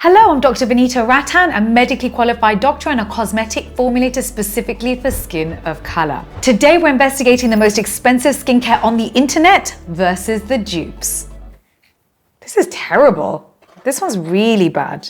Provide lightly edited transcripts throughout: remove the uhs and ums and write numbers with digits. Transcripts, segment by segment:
Hello, I'm Dr. Vanita Rattan, a medically qualified doctor and a cosmetic formulator specifically for skin of color. Today, we're investigating the most expensive skincare on the internet versus the dupes. This is terrible. This one's really bad.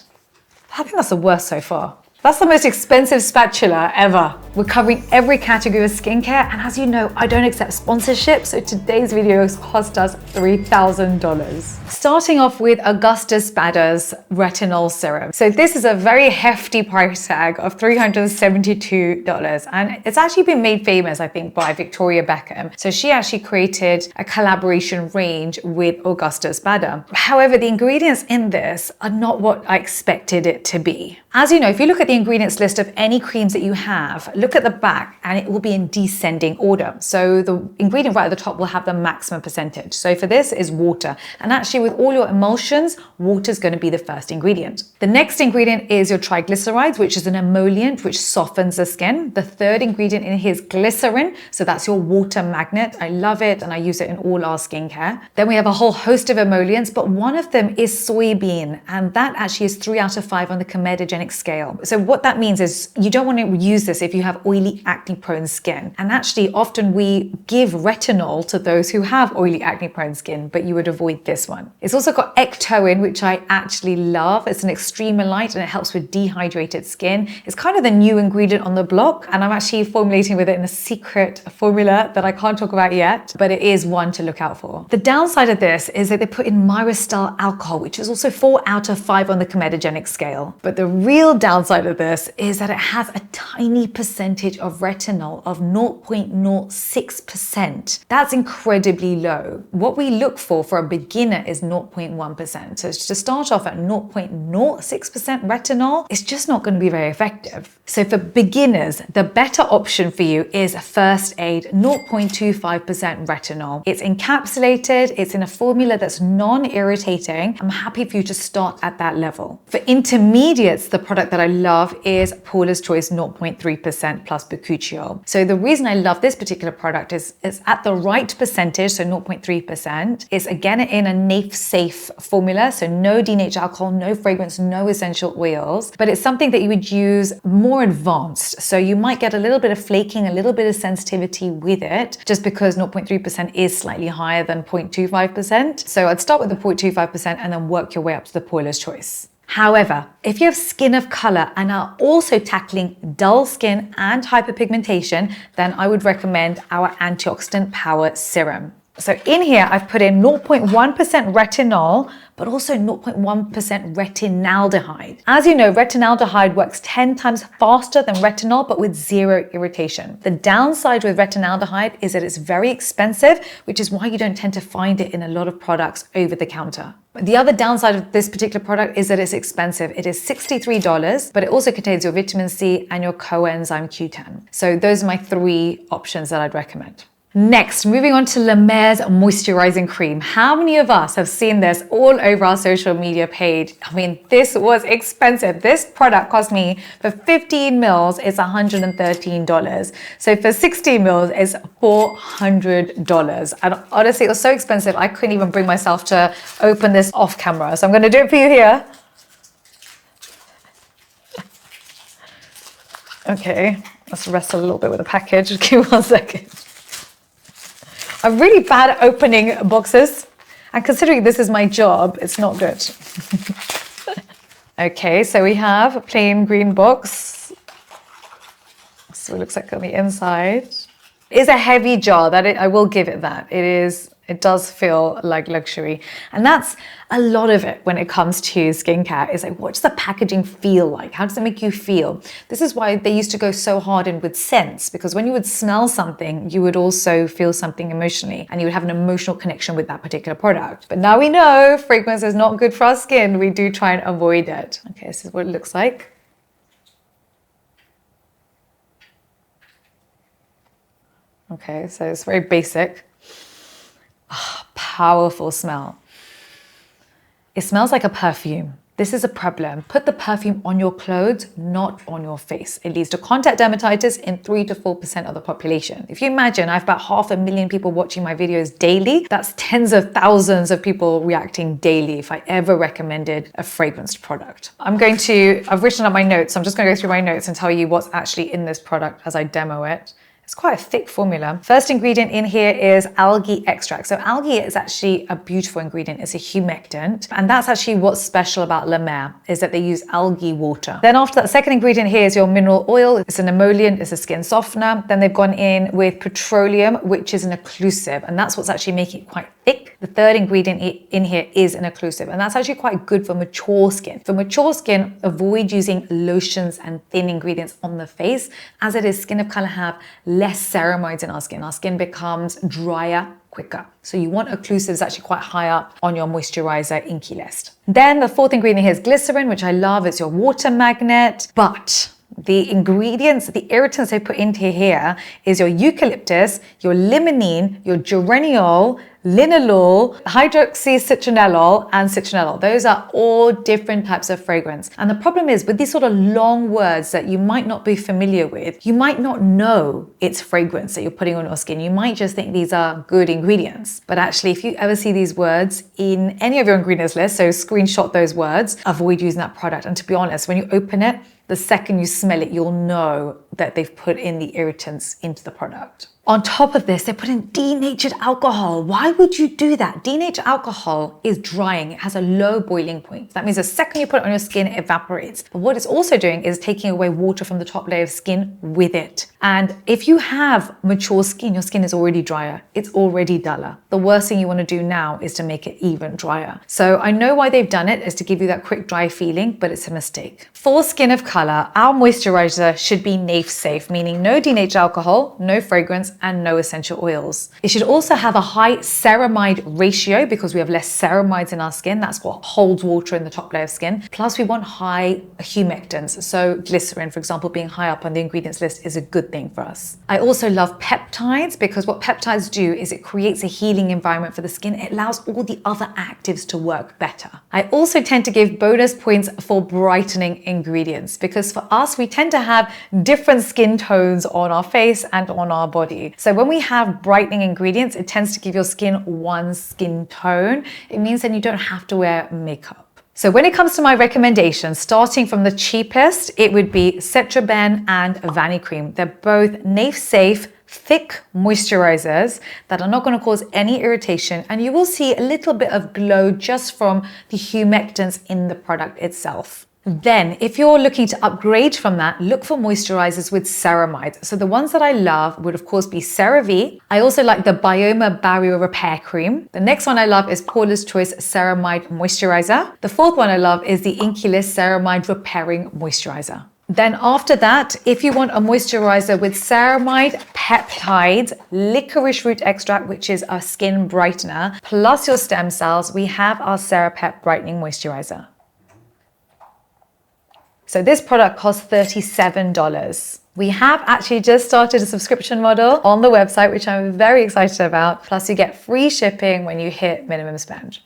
I think that's the worst so far. That's the most expensive spatula ever. We're covering every category of skincare, and as you know, I don't accept sponsorship, so today's videos cost us $3,000. Starting off with Augustinus Retinol Serum. So this is a very hefty price tag of $372, and it's actually been made famous, I think, by Victoria Beckham. So she actually created a collaboration range with Augustinus Bader. However, the ingredients in this are not what I expected it to be. As you know, if you look at the ingredients list of any creams that you have, look at the back and it will be in descending order. So the ingredient right at the top will have the maximum percentage. So for this is water. And actually with all your emulsions, water is going to be the first ingredient. The next ingredient is your triglycerides, which is an emollient which softens the skin. The third ingredient in here is glycerin. So that's your water magnet. I love it and I use it in all our skincare. Then we have a whole host of emollients, but one of them is soybean. And that actually is 3 out of 5 on the comedogenic scale. So what that means is you don't want to use this if you have oily, acne-prone skin. And actually, often we give retinol to those who have oily, acne-prone skin, but you would avoid this one. It's also got ectoin, which I actually love. It's an extreme light and it helps with dehydrated skin. It's kind of the new ingredient on the block, and I'm actually formulating with it in a secret formula that I can't talk about yet, but it is one to look out for. The downside of this is that they put in myristal alcohol, which is also 4 out of 5 on the comedogenic scale. But the real downside of this is that it has a tiny percentage of retinol of 0.06%. That's incredibly low. What we look for a beginner is 0.1%. So to start off at 0.06% retinol, it's just not going to be very effective. So for beginners, the better option for you is First Aid 0.25% retinol. It's encapsulated, it's in a formula that's non-irritating. I'm happy for you to start at that level. For intermediates, the product that I love is Paula's Choice 0.3% plus bakuchiol. So the reason I love this particular product is it's at the right percentage, so 0.3%. It's again in a NAF-safe formula, so no denatured alcohol, no fragrance, no essential oils, but it's something that you would use more advanced. So you might get a little bit of flaking, a little bit of sensitivity with it, just because 0.3% is slightly higher than 0.25%. So I'd start with the 0.25% and then work your way up to the Paula's Choice. However, if you have skin of color and are also tackling dull skin and hyperpigmentation, then I would recommend our Antioxidant Power Serum. So in here, I've put in 0.1% retinol, but also 0.1% retinaldehyde. As you know, retinaldehyde works 10 times faster than retinol, but with zero irritation. The downside with retinaldehyde is that it's very expensive, which is why you don't tend to find it in a lot of products over the counter. The other downside of this particular product is that it's expensive. It is $63, but it also contains your vitamin C and your coenzyme Q10. So those are my 3 options that I'd recommend. Next, moving on to Mer's Moisturising Cream. How many of us have seen this all over our social media page? I mean, this was expensive. This product cost me, for 15 mils, it's $113. So for 60 mils, it's $400. And honestly, it was so expensive, I couldn't even bring myself to open this off camera. So I'm gonna do it for you here. Okay, let's wrestle a little bit with the package. Just give me 1 second. I'm really bad at opening boxes, and considering this is my job, it's not good. Okay, so we have a plain green box. So it looks like on the inside. It's a heavy jar, I will give it that. It does feel like luxury. And that's a lot of it when it comes to skincare. It's like, what does the packaging feel like? How does it make you feel? This is why they used to go so hard in with scents, because when you would smell something, you would also feel something emotionally, and you would have an emotional connection with that particular product. But now we know fragrance is not good for our skin. We do try and avoid it. Okay, this is what it looks like. Okay, so it's very basic. Oh, powerful smell. It smells like a perfume. This is a problem. Put the perfume on your clothes, not on your face. It leads to contact dermatitis in 3 to 4% of the population. If you imagine, I have about 500,000 people watching my videos daily. That's tens of thousands of people reacting daily if I ever recommended a fragranced product. I've written up my notes. I'm just going to go through my notes and tell you what's actually in this product as I demo it. It's quite a thick formula. First ingredient in here is algae extract. So algae is actually a beautiful ingredient. It's a humectant. And that's actually what's special about La Mer, is that they use algae water. Then after that, second ingredient here is your mineral oil. It's an emollient, it's a skin softener. Then they've gone in with petroleum, which is an occlusive. And that's what's actually making it quite thick. The third ingredient in here is an occlusive. And that's actually quite good for mature skin. For mature skin, avoid using lotions and thin ingredients on the face. As it is, skin of color have less ceramides in our skin. Our skin becomes drier quicker. So you want occlusives actually quite high up on your moisturizer Inky list. Then the fourth ingredient here is glycerin, which I love. It's your water magnet. But the ingredients, the irritants they put into here is your eucalyptus, your limonene, your geraniol, linalool, hydroxycitronellol, and citronellol. Those are all different types of fragrance. And the problem is with these sort of long words that you might not be familiar with, you might not know it's fragrance that you're putting on your skin. You might just think these are good ingredients. But actually, if you ever see these words in any of your ingredients list, so screenshot those words, avoid using that product. And to be honest, when you open it, the second you smell it, you'll know that they've put in the irritants into the product. On top of this, they put in denatured alcohol. Why would you do that? Denatured alcohol is drying. It has a low boiling point. That means the second you put it on your skin, it evaporates. But what it's also doing is taking away water from the top layer of skin with it. And if you have mature skin, your skin is already drier. It's already duller. The worst thing you want to do now is to make it even drier. So I know why they've done it is to give you that quick dry feeling, but it's a mistake. For skin of color, our moisturizer should be NAF safe, meaning no denatured alcohol, no fragrance, and no essential oils. It should also have a high ceramide ratio because we have less ceramides in our skin. That's what holds water in the top layer of skin. Plus we want high humectants. So glycerin, for example, being high up on the ingredients list is a good thing for us. I also love peptides because what peptides do is it creates a healing environment for the skin. It allows all the other actives to work better. I also tend to give bonus points for brightening ingredients because for us, we tend to have different skin tones on our face and on our body. So when we have brightening ingredients, it tends to give your skin one skin tone. It means that you don't have to wear makeup. So when it comes to my recommendations, starting from the cheapest, it would be Cetraben and Vanicream. They're both NAF safe, thick moisturizers that are not going to cause any irritation, and you will see a little bit of glow just from the humectants in the product itself. Then, if you're looking to upgrade from that, look for moisturizers with ceramide. So the ones that I love would of course be Cerave. I also like the Byoma Barrier Repair Cream. The next one I love is Paula's Choice Ceramide Moisturizer. The fourth one I love is the Inky Ceramide Repairing Moisturizer. Then after that, if you want a moisturizer with ceramide, peptides, licorice root extract, which is a skin brightener, plus your stem cells, we have our Cerapep Brightening Moisturizer. So this product costs $37. We have actually just started a subscription model on the website, which I'm very excited about. Plus you get free shipping when you hit minimum spend.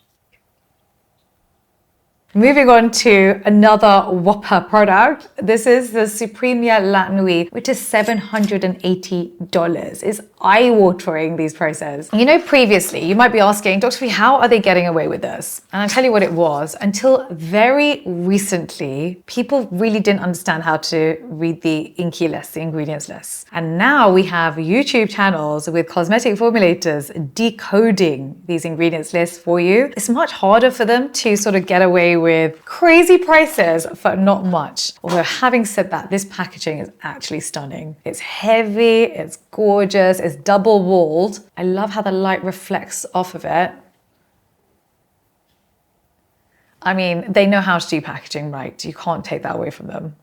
Moving on to another Whopper product. This is the Supremya La Nuit, which is $780. It's eye-watering, these prices. You know, previously, you might be asking, Dr. V, how are they getting away with this? And I'll tell you what it was. Until very recently, people really didn't understand how to read the Inky list, the ingredients list. And now we have YouTube channels with cosmetic formulators decoding these ingredients lists for you. It's much harder for them to sort of get away with crazy prices for not much. Although having said that, this packaging is actually stunning. It's heavy, it's gorgeous, it's double walled. I love how the light reflects off of it. I mean, they know how to do packaging right. You can't take that away from them.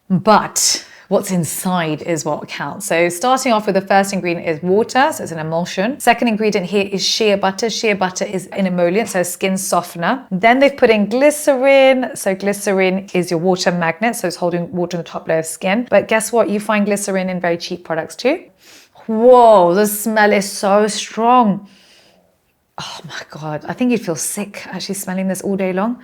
But what's inside is what counts. So starting off with the first ingredient is water, so it's an emulsion. Second ingredient here is shea butter. Shea butter is an emollient, so a skin softener. Then they've put in glycerin. So glycerin is your water magnet, so it's holding water in the top layer of skin. But guess what? You find glycerin in very cheap products too. Whoa, the smell is so strong. Oh my God, I think you'd feel sick actually smelling this all day long.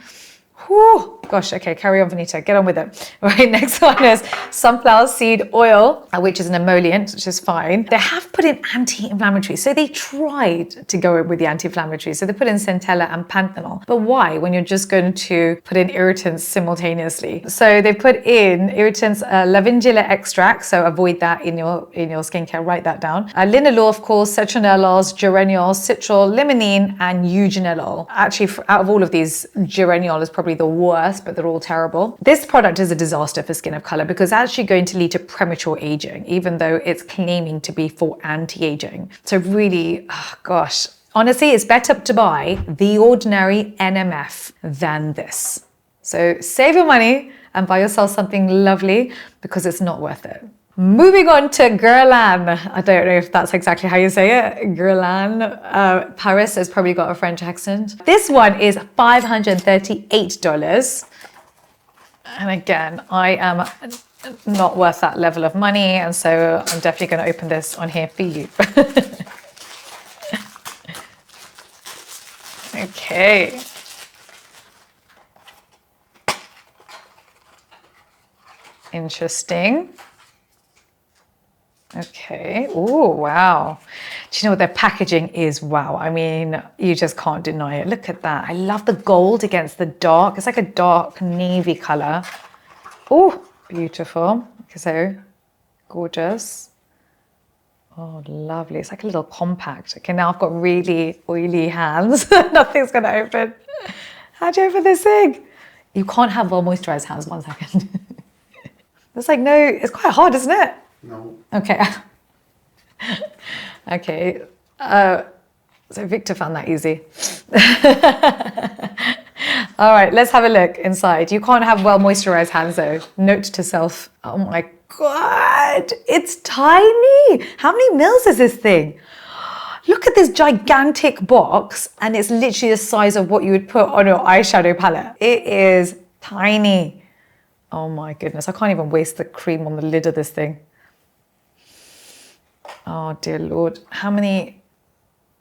Whew. Gosh, okay, carry on, Vanita, get on with it. All right, next one is sunflower seed oil, which is an emollient, which is fine. They have put in anti-inflammatory, so they tried to go in with the anti-inflammatory. So they put in centella and panthenol. But why, when you're just going to put in irritants simultaneously? So they put in irritants, lavandula extract, so avoid that in your skincare, write that down. Linalool, of course, citronellose, geraniol, citrol, limonene, and eugenol. Actually, out of all of these, geraniol is probably the worst, but they're all terrible. This product is a disaster for skin of color because it's actually going to lead to premature aging, even though it's claiming to be for anti-aging. So really, oh gosh, honestly, it's better to buy the Ordinary NMF than this. So save your money and buy yourself something lovely because it's not worth it. Moving on to Guerlain. I don't know if that's exactly how you say it. Guerlain. Paris has probably got a French accent. This one is $538. And again, I am not worth that level of money. And so I'm definitely going to open this on here for you. Okay. Interesting. Okay. Oh, wow. Do you know what their packaging is? Wow. I mean, you just can't deny it. Look at that. I love the gold against the dark. It's like a dark navy color. Oh, beautiful. So gorgeous. Oh, lovely. It's like a little compact. Okay, now I've got really oily hands. Nothing's going to open. How'd you open this thing? You can't have well moisturized hands. 1 second. It's like, no, it's quite hard, isn't it? No. Okay. Okay. So Victor found that easy. All right, let's have a look inside. You can't have well moisturized hands though. Note to self. Oh my God, it's tiny. How many mils is this thing? Look at this gigantic box and it's literally the size of what you would put on your eyeshadow palette. It is tiny. Oh my goodness, I can't even waste the cream on the lid of this thing. Oh dear Lord, how many?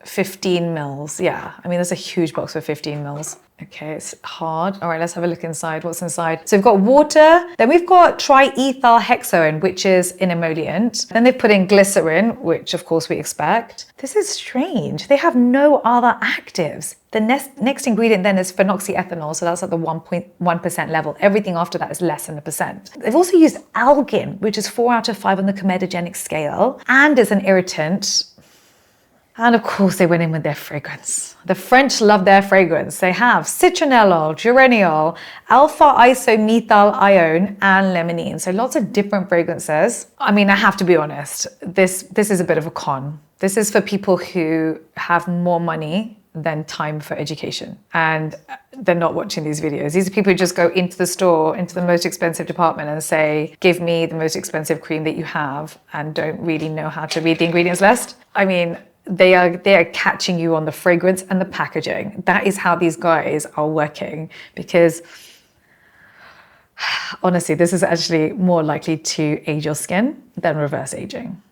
15 mils, yeah. I mean, there's a huge box for 15 mils. Okay, it's hard. All right, let's have a look inside. What's inside? So we've got water, then we've got triethyl hexone, which is an emollient. Then they've put in glycerin, which of course we expect. This is strange. They have no other actives. The next ingredient then is phenoxyethanol, so that's at the 1.1% level. Everything after that is less than 1%. They've also used algin, which is 4 out of 5 on the comedogenic scale, and is an irritant. And of course, they went in with their fragrance. The French love their fragrance. They have citronellol, geraniol, alpha-isomethylene, and limonene. So lots of different fragrances. I mean, I have to be honest, this is a bit of a con. This is for people who have more money than time for education. And they're not watching these videos. These are people who just go into the store, into the most expensive department and say, give me the most expensive cream that you have, and don't really know how to read the ingredients list. I mean, they are catching you on the fragrance and the packaging. That is how these guys are working, because honestly, this is actually more likely to age your skin than reverse aging.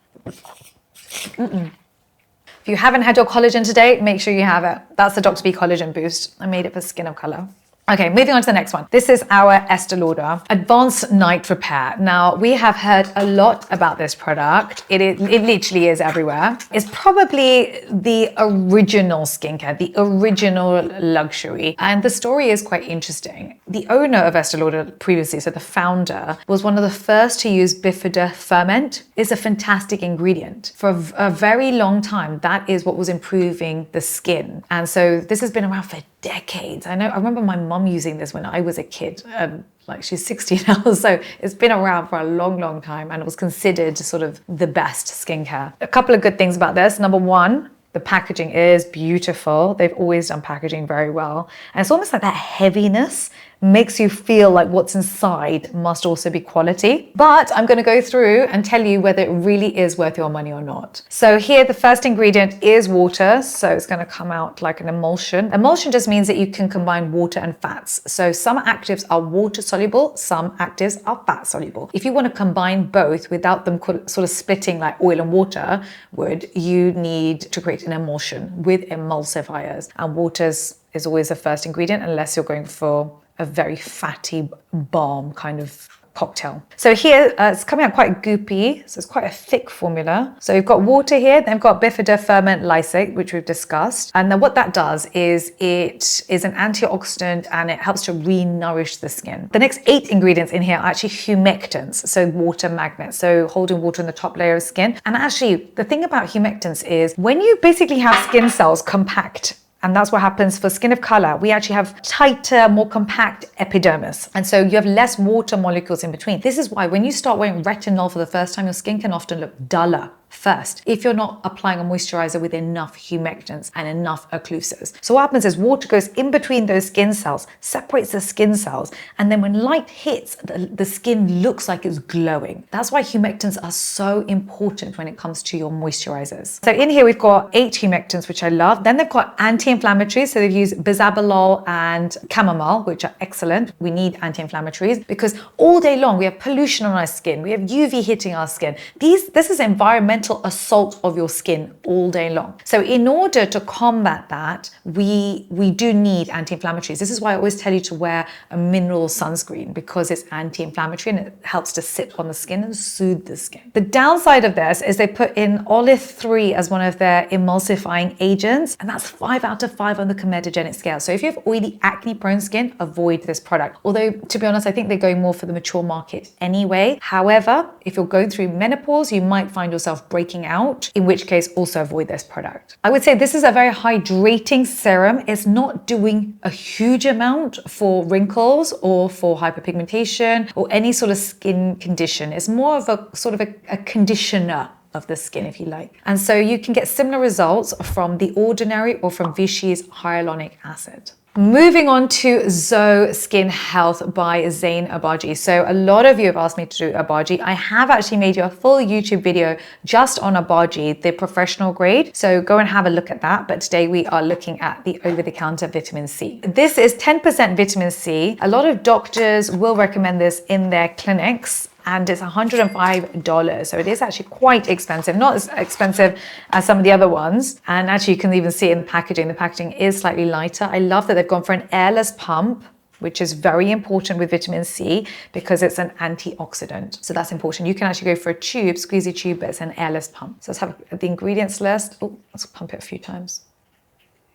If you haven't had your collagen today, make sure you have it. That's the Dr. B Collagen Boost. I made it for skin of color. Okay, moving on to the next one. This is our Estee Lauder Advanced Night Repair. Now, we have heard a lot about this product. It literally is everywhere. It's probably the original skincare, the original luxury. And the story is quite interesting. The owner of Estee Lauder previously, so the founder, was one of the first to use bifida ferment. It's a fantastic ingredient. For a very long time, that is what was improving the skin. And so this has been around for decades. I remember my mum using this when I was a kid. Like she's 60 now, so it's been around for a long, long time, and it was considered sort of the best skincare. A couple of good things about this. Number one, the packaging is beautiful. They've always done packaging very well. And it's almost like that heaviness makes you feel like what's inside must also be quality. But I'm going to go through and tell you whether it really is worth your money or not. So here, the first ingredient is water. So it's going to come out like an emulsion. Emulsion just means that you can combine water and fats. So some actives are water soluble, some actives are fat soluble. If you want to combine both without them sort of splitting like oil and water would, you need to create an emulsion with emulsifiers. And water is always the first ingredient unless you're going for a very fatty balm kind of cocktail. So here it's coming out quite goopy, so it's quite a thick formula. So you've got water here, then we've got bifida ferment lysate, which we've discussed. And then what that does is it is an antioxidant and it helps to re-nourish the skin. The next 8 ingredients in here are actually humectants, so water magnets, so holding water in the top layer of skin. And actually the thing about humectants is when you basically have skin cells compact, and that's what happens for skin of color. We actually have tighter, more compact epidermis. And so you have less water molecules in between. This is why when you start wearing retinol for the first time, your skin can often look duller first if you're not applying a moisturizer with enough humectants and enough occlusors. So what happens is water goes in between those skin cells, separates the skin cells, and then when light hits, the skin looks like it's glowing. That's why humectants are so important when it comes to your moisturizers. So in here we've got 8 humectants, which I love. Then they've got anti-inflammatories, so they've used bisabolol and chamomile, which are excellent. We need anti-inflammatories because all day long we have pollution on our skin, we have UV hitting our skin. This is environmental assault of your skin all day long. So in order to combat that, we do need anti-inflammatories. This is why I always tell you to wear a mineral sunscreen, because it's anti-inflammatory and it helps to sit on the skin and soothe the skin. The downside of this is they put in olive 3 as one of their emulsifying agents, and that's 5 out of 5 on the comedogenic scale. So if you have oily, acne-prone skin, avoid this product. Although, to be honest, I think they're going more for the mature market anyway. However, if you're going through menopause, you might find yourself breaking out, in which case also avoid this product. I would say this is a very hydrating serum. It's not doing a huge amount for wrinkles or for hyperpigmentation or any sort of skin condition. It's more of a sort of a conditioner of the skin, if you like. And so you can get similar results from the Ordinary or from Vichy's hyaluronic acid. Moving on to Zoe Skin Health by Zain Abaji. So a lot of you have asked me to do Abaji. I have actually made you a full YouTube video just on Abaji, the professional grade. So go and have a look at that. But today we are looking at the over-the-counter vitamin C. This is 10% vitamin C. A lot of doctors will recommend this in their clinics, and it's $105. So it is actually quite expensive, not as expensive as some of the other ones. And actually you can even see it in the packaging. The packaging is slightly lighter. I love that they've gone for an airless pump, which is very important with vitamin C because it's an antioxidant. So that's important. You can actually go for a tube, squeezy tube, but it's an airless pump. So let's have the ingredients list. Oh, let's pump it a few times.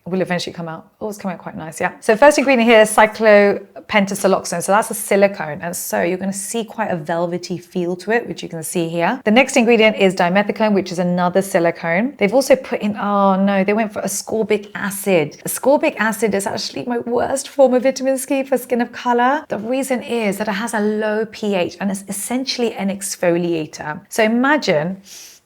It will eventually come out. Oh, it's coming out quite nice, yeah. So first ingredient here is cyclopentasiloxane. So that's a silicone. And so you're gonna see quite a velvety feel to it, which you can see here. The next ingredient is dimethicone, which is another silicone. They've also put in, oh no, they went for ascorbic acid. Ascorbic acid is actually my worst form of vitamin C for skin of color. The reason is that it has a low pH and it's essentially an exfoliator. So imagine,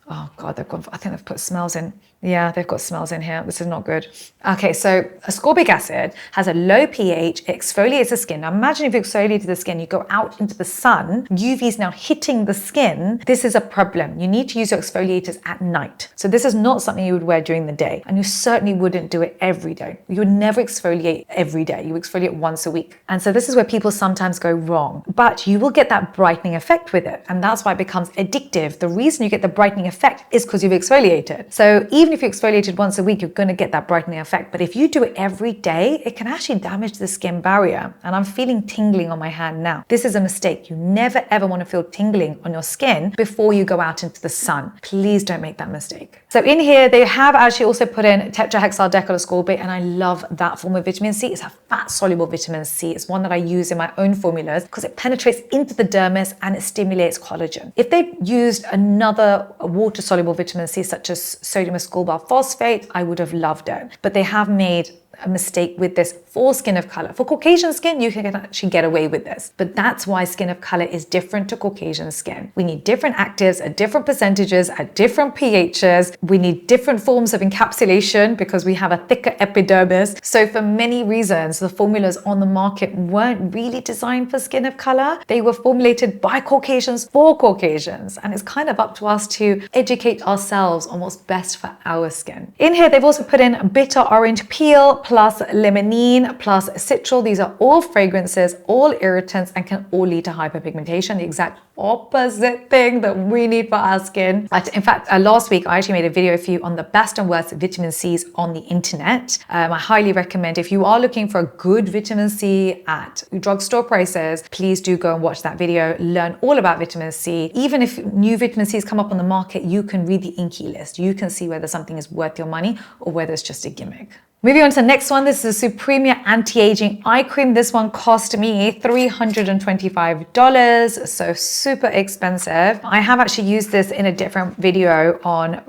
oh God, I think they've put smells in. Yeah, they've got smells in here. This is not good. Okay, so ascorbic acid has a low pH, it exfoliates the skin. Now imagine if you exfoliated the skin, you go out into the sun, UV is now hitting the skin. This is a problem. You need to use your exfoliators at night. So this is not something you would wear during the day. And you certainly wouldn't do it every day. You would never exfoliate every day. You exfoliate once a week. And so this is where people sometimes go wrong. But you will get that brightening effect with it. And that's why it becomes addictive. The reason you get the brightening effect is because you've exfoliated. So even if you exfoliated once a week, you're going to get that brightening effect. But if you do it every day, it can actually damage the skin barrier. And I'm feeling tingling on my hand now. This is a mistake. You never ever want to feel tingling on your skin before you go out into the sun. Please don't make that mistake. So in here, they have actually also put in tetrahexyl decylascorbate, and I love that form of vitamin C. It's a fat-soluble vitamin C. It's one that I use in my own formulas because it penetrates into the dermis and it stimulates collagen. If they used another water-soluble vitamin C, such as sodium ascorbate phosphate, I would have loved it. But they have made a mistake with this for skin of color. For Caucasian skin, you can actually get away with this. But that's why skin of color is different to Caucasian skin. We need different actives at different percentages, at different pHs. We need different forms of encapsulation because we have a thicker epidermis. So for many reasons, the formulas on the market weren't really designed for skin of color. They were formulated by Caucasians for Caucasians. And it's kind of up to us to educate ourselves on what's best for our skin. In here, they've also put in bitter orange peel, plus limonene plus citral. These are all fragrances, all irritants, and can all lead to hyperpigmentation, the exact opposite thing that we need for our skin. In fact, last week I actually made a video for you on the best and worst vitamin C's on the internet. I highly recommend, if you are looking for a good vitamin C at drugstore prices, please do go and watch that video, learn all about vitamin C. Even if new vitamin C's come up on the market, you can read the Inky list. You can see whether something is worth your money or whether it's just a gimmick. Moving on to the next one, this is Supremya Anti-Aging Eye Cream. This one cost me $325, so super expensive. I have actually used this in a different video on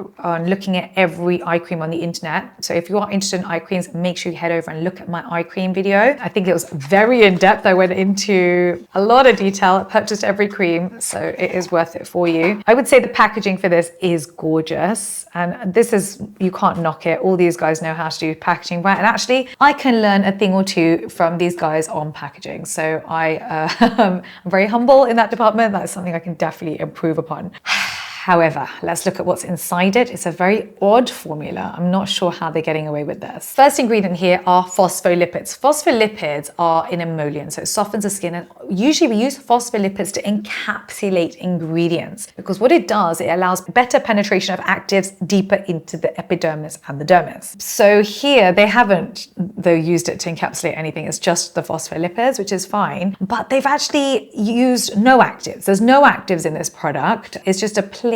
looking at every eye cream on the internet. So if you are interested in eye creams, make sure you head over and look at my eye cream video. I think it was very in-depth. I went into a lot of detail. I purchased every cream, so it is worth it for you. I would say the packaging for this is gorgeous. And this is, you can't knock it. All these guys know how to do packaging right. And actually, I can learn a thing or two from these guys on packaging. So I'm very humble in that department. That's something I can definitely improve upon. However, let's look at what's inside it. It's a very odd formula. I'm not sure how they're getting away with this. First ingredient here are phospholipids. Phospholipids are an emollient, so it softens the skin. And usually we use phospholipids to encapsulate ingredients because what it does, it allows better penetration of actives deeper into the epidermis and the dermis. So here they haven't, though, used it to encapsulate anything. It's just the phospholipids, which is fine. But they've actually used no actives. There's no actives in this product. It's just a plain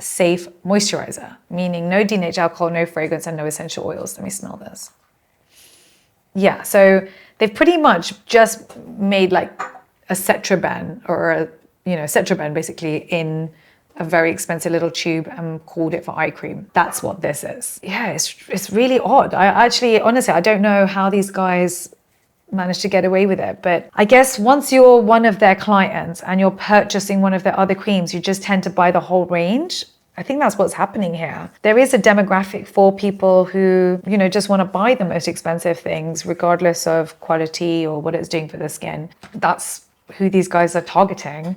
safe moisturizer, meaning no denatured alcohol, no fragrance, and no essential oils. Let me smell this. Yeah, so they've pretty much just made like a Cetraben or a, Cetraben basically in a very expensive little tube and called it for eye cream. That's what this is. Yeah, it's really odd. Honestly, I don't know how these guys managed to get away with it, but I guess once you're one of their clients and you're purchasing one of their other creams, you just tend to buy the whole range. I think that's what's happening here. There is a demographic for people who, just want to buy the most expensive things regardless of quality or what it's doing for the skin. That's who these guys are targeting.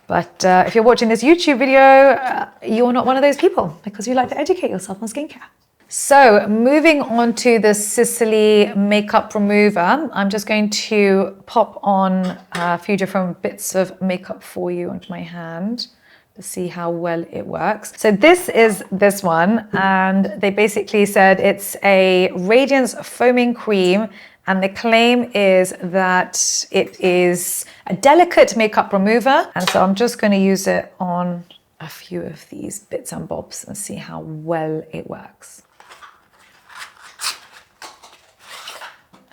But if you're watching this YouTube video, you're not one of those people because you like to educate yourself on skincare. So moving on to the Sisley makeup remover, I'm just going to pop on a few different bits of makeup for you onto my hand to see how well it works. So this is this one, and they basically said it's a radiance foaming cream, and the claim is that it is a delicate makeup remover. And so I'm just going to use it on a few of these bits and bobs and see how well it works.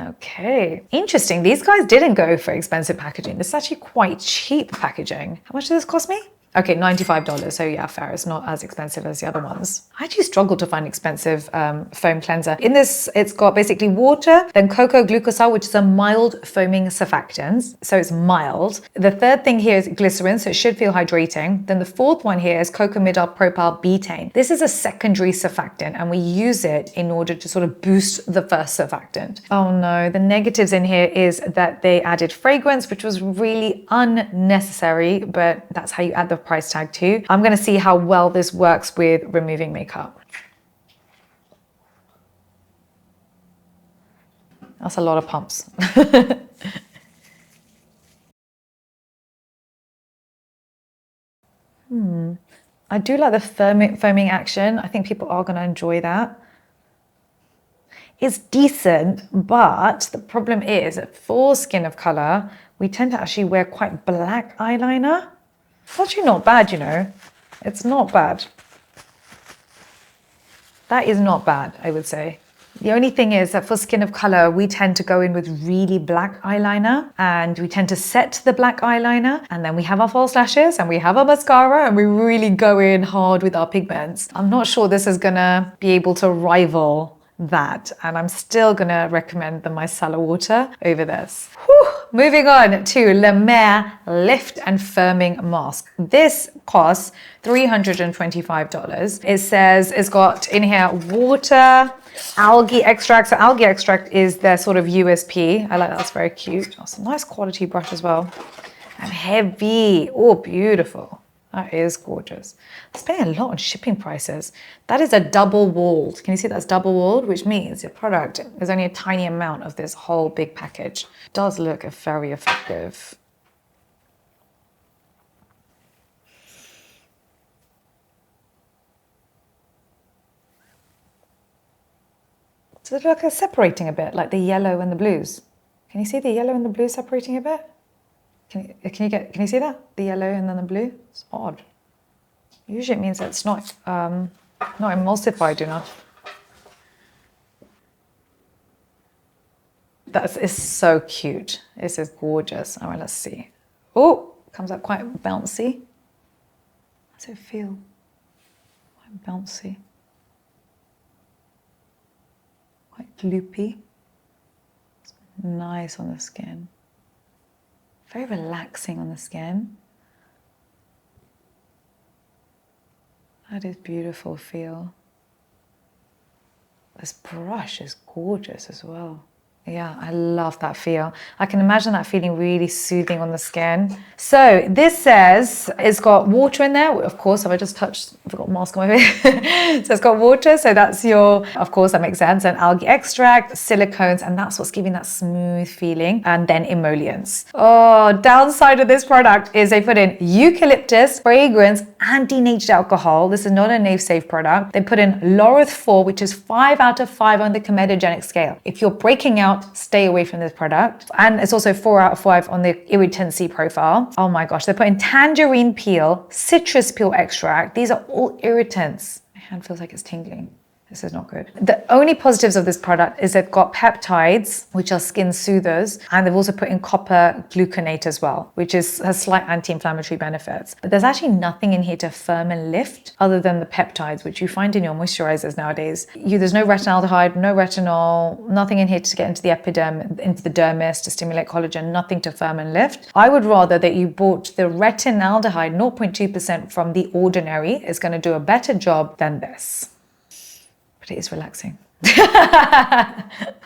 Okay, interesting. These guys didn't go for expensive packaging. This is actually quite cheap packaging. How much does this cost me? Okay, $95. So yeah, fair. It's not as expensive as the other ones. I actually struggled to find expensive foam cleanser. In this, it's got basically water, then cocoa glucosol, which is a mild foaming surfactant. So it's mild. The third thing here is glycerin, so it should feel hydrating. Then the fourth one here is cocamidol propyl betaine. This is a secondary surfactant, and we use it in order to sort of boost the first surfactant. Oh no, the negatives in here is that they added fragrance, which was really unnecessary, but that's how you add the price tag too. I'm going to see how well this works with removing makeup. That's a lot of pumps. I do like the foaming action. I think people are going to enjoy that. It's decent, but the problem is that for skin of color, we tend to actually wear quite black eyeliner. It's actually not bad, It's not bad. That is not bad, I would say. The only thing is that for skin of color, we tend to go in with really black eyeliner, and we tend to set the black eyeliner, and then we have our false lashes and we have our mascara, and we really go in hard with our pigments. I'm not sure this is gonna be able to rival that, and I'm still gonna recommend the micellar water over this. Whew. Moving on to La Mer Lift and Firming Mask. This costs $325. It says it's got in here water, algae extract. So algae extract is their sort of USP. I like that, it's very cute. Oh, it's a nice quality brush as well. And heavy, oh, beautiful. That is gorgeous. It's paying a lot on shipping prices. That is a double walled. Can you see that's double walled? Which means your product is only a tiny amount of this whole big package. It does look very effective. Does it look like separating a bit, like the yellow and the blues? Can you see the yellow and the blue separating a bit? Can you see that? The yellow and then the blue? It's odd. Usually it means that it's not emulsified enough. That is so cute. This is gorgeous. All right, let's see. Oh, comes out quite bouncy. How does it feel? Quite bouncy. Quite loopy. It's nice on the skin. Very relaxing on the skin. That is beautiful feel. This brush is gorgeous as well. Yeah, I love that feel. I can imagine that feeling really soothing on the skin. So this says it's got water in there. Of course, I've got a mask on my face. So it's got water. So that's of course, that makes sense. And algae extract, silicones, and that's what's giving that smooth feeling. And then emollients. Oh, downside of this product is they put in eucalyptus, fragrance, and denatured alcohol. This is not a safe product. They put in laureth 4, which is 5 out of 5 on the comedogenic scale. If you're breaking out, stay away from this product. And it's also 4 out of 5 on the irritancy profile. Oh my gosh, they're putting tangerine peel, citrus peel extract. These are all irritants. My hand feels like it's tingling. This is not good. The only positives of this product is they've got peptides, which are skin soothers, and they've also put in copper gluconate as well, which has slight anti-inflammatory benefits. But there's actually nothing in here to firm and lift other than the peptides, which you find in your moisturizers nowadays. There's no retinaldehyde, no retinol, nothing in here to get into the epidermis, into the dermis to stimulate collagen, nothing to firm and lift. I would rather that you bought the retinaldehyde 0.2% from the Ordinary. It's going to do a better job than this. But it is relaxing.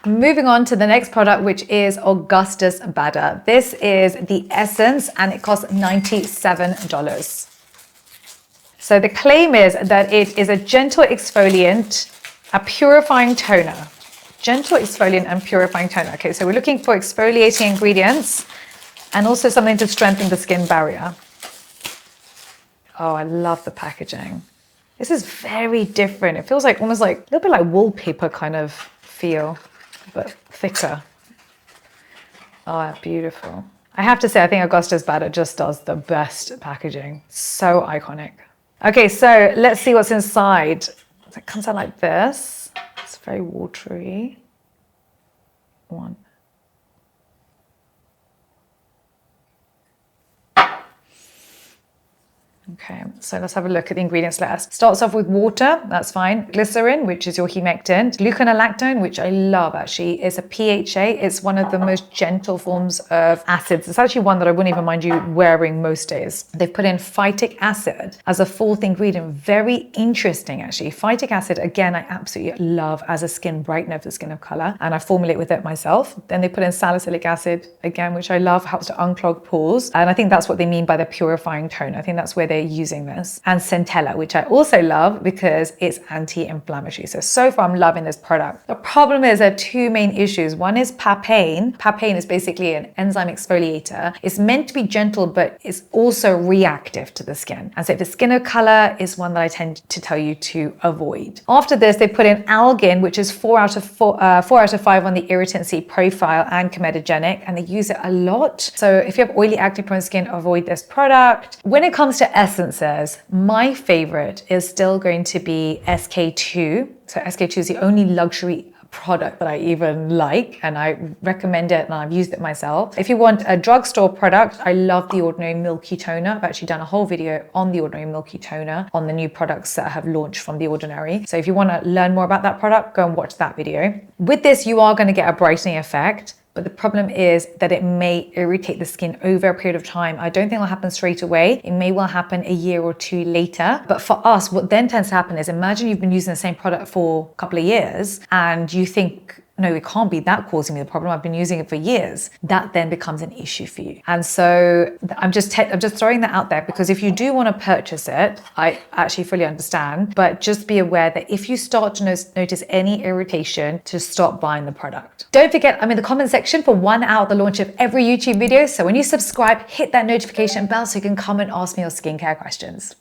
Moving on to the next product, which is Augustus Bader. This is the Essence and it costs $97. So the claim is that it is a gentle exfoliant, a purifying toner. Gentle exfoliant and purifying toner. Okay, so we're looking for exfoliating ingredients and also something to strengthen the skin barrier. Oh, I love the packaging. This is very different. It feels like almost like a little bit like wallpaper kind of feel, but thicker. Oh, beautiful. I have to say, I think Augustus Bader just does the best packaging. So iconic. Okay, so let's see what's inside. It comes out like this. It's very watery. One. Okay, so let's have a look at the ingredients list. Starts off with water, that's fine. Glycerin, which is your humectant. Gluconolactone, which I love actually, is a PHA. It's one of the most gentle forms of acids. It's actually one that I wouldn't even mind you wearing most days. They've put in phytic acid as a 4th ingredient. Very interesting actually. Phytic acid, again, I absolutely love as a skin brightener for skin of color, and I formulate with it myself. Then they put in salicylic acid, again, which I love, helps to unclog pores. And I think that's what they mean by the purifying toner. I think that's where they're using this. And centella, which I also love because it's anti-inflammatory. So far I'm loving this product. The problem is there are 2 main issues. One is papain. Papain is basically an enzyme exfoliator. It's meant to be gentle, but it's also reactive to the skin. And so if the skin of color is one that I tend to tell you to avoid. After this, they put in algin, which is 4 out of 5 on the irritancy profile and comedogenic, and they use it a lot. So if you have oily acne prone skin, avoid this product. When it comes to essences, my favorite is still going to be SK2. So SK2 is the only luxury product that I even like, and I recommend it, and I've used it myself. If you want a drugstore product, I love the Ordinary Milky Toner. I've actually done a whole video on the Ordinary Milky Toner, on the new products that have launched from the Ordinary. So if you want to learn more about that product, go and watch that video. With this, you are going to get a brightening effect. But the problem is that it may irritate the skin over a period of time. I don't think it'll happen straight away. It may well happen a year or 2 later. But for us, what then tends to happen is, imagine you've been using the same product for a couple of years and you think no, it can't be that causing me the problem. I've been using it for years. That then becomes an issue for you. And so I'm just throwing that out there, because if you do want to purchase it, I actually fully understand, but just be aware that if you start to notice any irritation, to stop buying the product. Don't forget, I'm in the comment section for 1 hour at the launch of every YouTube video. So when you subscribe, hit that notification bell so you can come and ask me your skincare questions.